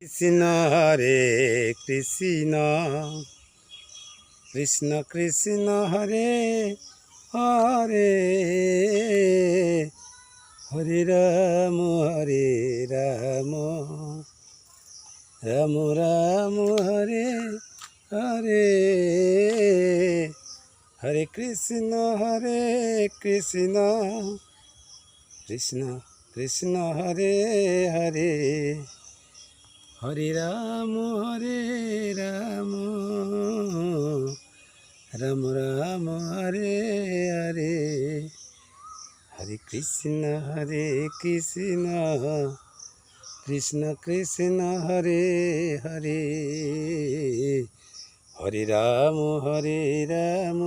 কৃষ্ণ হরে কৃষ্ণ কৃষ্ণ কৃষ্ণ হরে হরে হরে রাম রাম রাম রাম হরে হরে হরে কৃষ্ণ কৃষ্ণ কৃষ্ণ হরে হরে হরে রাম রাম রাম রাম হরে হরে হরে কৃষ্ণ কৃষ্ণ কৃষ্ণ হরে হরে হরে রাম রাম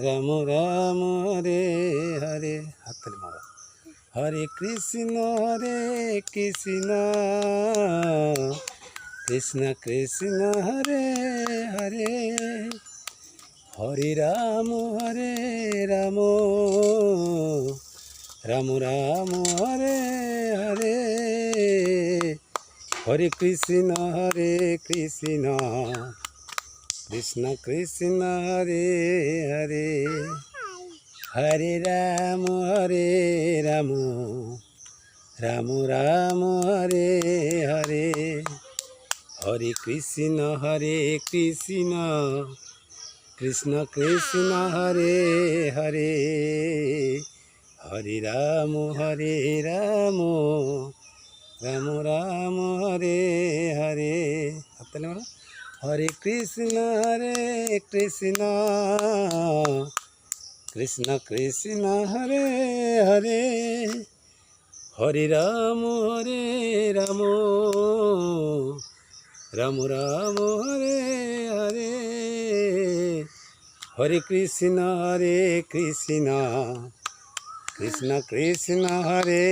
রাম রাম হরে হরে হাততালি মারো। হরে কৃষ্ণ কৃষ্ণ কৃষ্ণ কৃষ্ণ হরে হরে হরে রাম রাম রাম রাম হরে হরে হরে কৃষ্ণ কৃষ্ণ কৃষ্ণ কৃষ্ণ হরে হরে হরে রাম রাম রাম রাম হরে হরে হরে কৃষ্ণ কৃষ্ণ কৃষ্ণ কৃষ্ণ হরে হরে হরে রাম রাম রাম রাম হরে হরে হাততালি মারো। হরে কৃষ্ণ কৃষ্ণ কৃষ্ণ কৃষ্ণ হরে হরে হরে রাম রাম রাম রাম হরে হরে হরে কৃষ্ণ কৃষ্ণ কৃষ্ণ কৃষ্ণ হরে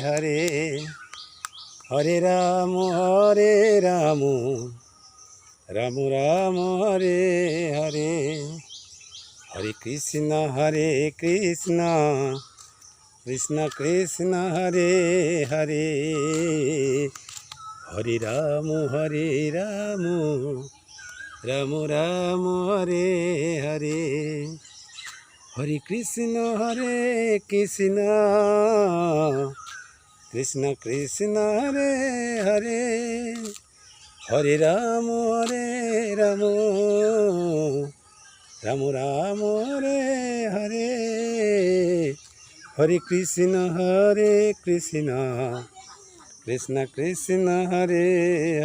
হরে হরে রাম রাম রাম রাম হরে হরে হরে কৃষ্ণ কৃষ্ণ কৃষ্ণ কৃষ্ণ হরে হরে হরে রাম রাম রাম রাম হরে হরে হরে কৃষ্ণ কৃষ্ণ কৃষ্ণ কৃষ্ণ হরে হরে হরে রাম রাম রাম রাম হরে হরে হরে কৃষ্ণ কৃষ্ণ কৃষ্ণ কৃষ্ণ হরে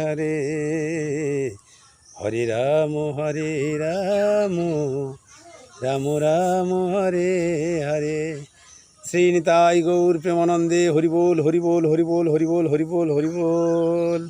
হরে হরে রাম রাম রাম রাম হরে হরে। শ্রী নিতাই গৌর প্রেমানন্দে হরিবোল হরিবোল হরিবোল হরিবোল হরিবোল হরিবোল।